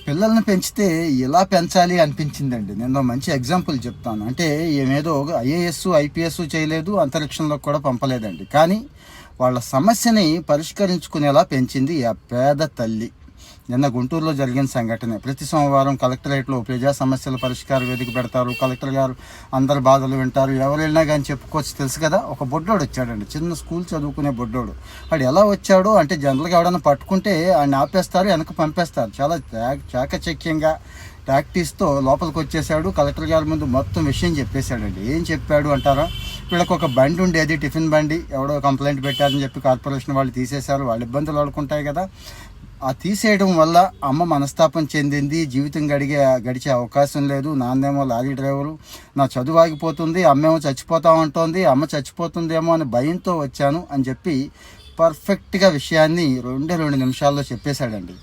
పిల్లల్ని పెంచితే ఎలా పెంచాలి అనిపించిందండి. నేను మంచి ఎగ్జాంపుల్ చెప్తాను. అంటే ఏమేదో ఐఏఎస్, ఐపీఎస్ చేయలేదు, అంతరిక్షంలోకి కూడా పంపలేదండి. కానీ వాళ్ళ సమస్యని పరిష్కరించుకునేలా పెంచింది ఆ పేద తల్లి. నిన్న గుంటూరులో జరిగిన సంఘటన. ప్రతి సోమవారం కలెక్టరేట్లో ప్రజా సమస్యల పరిష్కార వేదిక పెడతారు. కలెక్టర్ గారు అందరి బాధలు వింటారు. ఎవరు వెళ్ళినా కానీ చెప్పుకోవచ్చు, తెలుసు కదా. ఒక బొడ్డోడు వచ్చాడండి, చిన్న స్కూల్ చదువుకునే బొడ్డోడు. వాడు ఎలా వచ్చాడు అంటే జనరల్గా ఎవడన్నా పట్టుకుంటే ఆయన ఆపేస్తారు, వెనక పంపేస్తారు. చాలా చాకచక్యంగా ప్రాక్టీస్తో లోపలికి వచ్చేసాడు. కలెక్టర్ గారి ముందు మొత్తం విషయం చెప్పేశాడండి. ఏం చెప్పాడు అంటారా? వీళ్ళకి ఒక బండి ఉండేది, టిఫిన్ బండి. ఎవడో కంప్లైంట్ పెట్టారని చెప్పి కార్పొరేషన్ వాళ్ళు తీసేశారు. వాళ్ళ ఇబ్బందులు పడుకుంటాయి కదా. ఆ తీసేయడం వల్ల అమ్మ మనస్తాపం చెందింది. జీవితం గడిచే అవకాశం లేదు. నాన్నేమో లారీ డ్రైవరు, నా చదువు ఆగిపోతుంది, అమ్మేమో చచ్చిపోతామంటోంది, అమ్మ చచ్చిపోతుందేమో అని భయంతో వచ్చాను అని చెప్పి పర్ఫెక్ట్గా విషయాన్ని 2 నిమిషాల్లో చెప్పేశాడండి.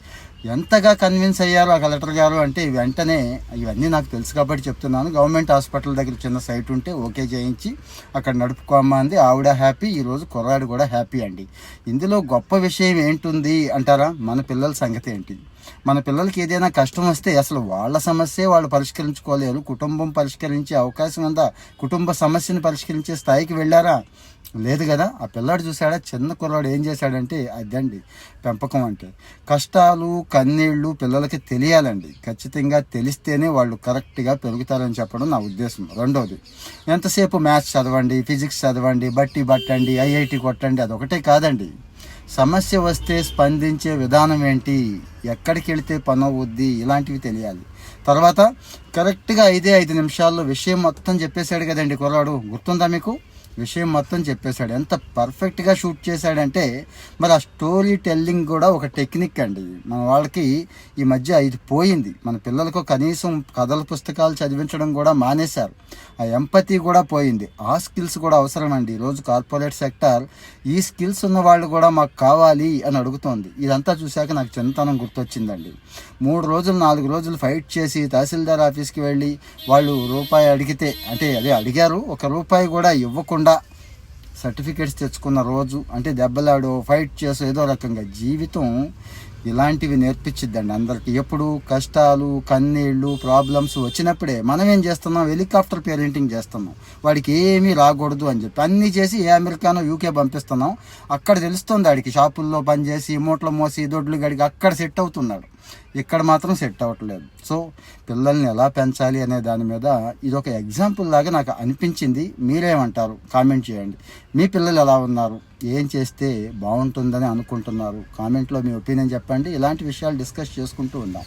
ఎంతగా కన్విన్స్ అయ్యారు ఆ కలెక్టర్ గారు అంటే వెంటనే, ఇవన్నీ నాకు తెలుసు కాబట్టి చెప్తున్నాను, గవర్నమెంట్ హాస్పిటల్ దగ్గర చిన్న సైట్ ఉంటే ఓకే చేయించి అక్కడ నడుపుకోమ్మా అంది. ఆవిడ హ్యాపీ, ఈరోజు కుర్రాడు కూడా హ్యాపీ అండి. ఇందులో గొప్ప విషయం ఏంటుంది అంటారా? మన పిల్లల సంగతి ఏంటి? మన పిల్లలకి ఏదైనా కష్టం వస్తే అసలు వాళ్ళ సమస్యే వాళ్ళు పరిష్కరించుకోలేరు. కుటుంబం పరిష్కరించే అవకాశం ఉందా? కుటుంబ సమస్యను పరిష్కరించే స్థాయికి వెళ్ళారా? లేదు కదా. ఆ పిల్లాడు చూసాడా, చిన్న కుర్రాడు ఏం చేశాడంటే అదండి పెంపకం అంటే. కష్టాలు కన్నీళ్ళు పిల్లలకి తెలియాలండి. ఖచ్చితంగా తెలిస్తేనే వాళ్ళు కరెక్ట్గా పెరుగుతారని చెప్పడం నా ఉద్దేశం. రెండోది, ఎంతసేపు మ్యాథ్స్ చదవండి, ఫిజిక్స్ చదవండి, బట్టి బట్టండి, ఐఐటి కొట్టండి, అదొకటే కాదండి. సమస్య వస్తే స్పందించే విధానం ఏంటి, ఎక్కడికి వెళితే పని అవుద్ది, ఇలాంటివి తెలియాలి. తర్వాత కరెక్ట్గా 5 నిమిషాల్లో విషయం మొత్తం చెప్పేశాడు కదండి కుర్రాడు. గుర్తుందా మీకు? విషయం మొత్తం చెప్పేశాడు. ఎంత పర్ఫెక్ట్గా షూట్ చేశాడంటే మరి ఆ స్టోరీ టెల్లింగ్ కూడా ఒక టెక్నిక్ అండి. మన వాళ్ళకి ఈ మధ్య ఇది పోయింది. మన పిల్లలకు కనీసం కథల పుస్తకాలు చదివించడం కూడా మానేశారు. ఆ ఎంపతి కూడా పోయింది. ఆ స్కిల్స్ కూడా అవసరం అండి. ఈరోజు కార్పొరేట్ సెక్టార్ ఈ స్కిల్స్ ఉన్న వాళ్ళు కూడా మాకు కావాలి అని అడుగుతోంది. ఇదంతా చూశాక నాకు చిన్నతనం గుర్తొచ్చిందండి. 3 రోజులు 4 రోజులు ఫైట్ చేసి తహసీల్దార్ ఆఫీస్కి వెళ్ళి వాళ్ళు రూపాయి అడిగితే, అంటే అదే అడిగారు, ₹1 కూడా ఇవ్వకుండా సర్టిఫికేట్స్ తెచ్చుకున్న రోజు. అంటే దెబ్బలాడు, ఫైట్ చేసి, ఏదో రకంగా జీవితం ఇలాంటివి నేర్పించిద్దండి అందరికి. ఎప్పుడు కష్టాలు కన్నీళ్ళు ప్రాబ్లమ్స్ వచ్చినప్పుడే మనం ఏం చేస్తున్నాం, హెలికాప్టర్ పేరెంటింగ్ చేస్తున్నాం. వాడికి ఏమీ రాకూడదు అని చెప్పి అన్నీ చేసి అమెరికానో యూకే పంపిస్తున్నాం. అక్కడ తెలుస్తుంది వాడికి, షాపుల్లో పనిచేసి మూటలు మోసి దొడ్లు గడికి అక్కడ సెట్ అవుతున్నాడు. ఇక్కడ మాత్రం సెట్ అవ్వట్లేదు. సో పిల్లల్ని ఎలా పెంచాలి అనే దాని మీద ఇదొక ఎగ్జాంపుల్ లాగా నాకు అనిపించింది. మీరేమంటారు? కామెంట్ చేయండి. మీ పిల్లలు ఎలా ఉన్నారు, ఏం చేస్తే బాగుంటుందని అనుకుంటున్నారు? కామెంట్లో మీ ఒపీనియన్ చెప్పండి. ఇలాంటి విషయాలు డిస్కస్ చేసుకుంటూ ఉందాం.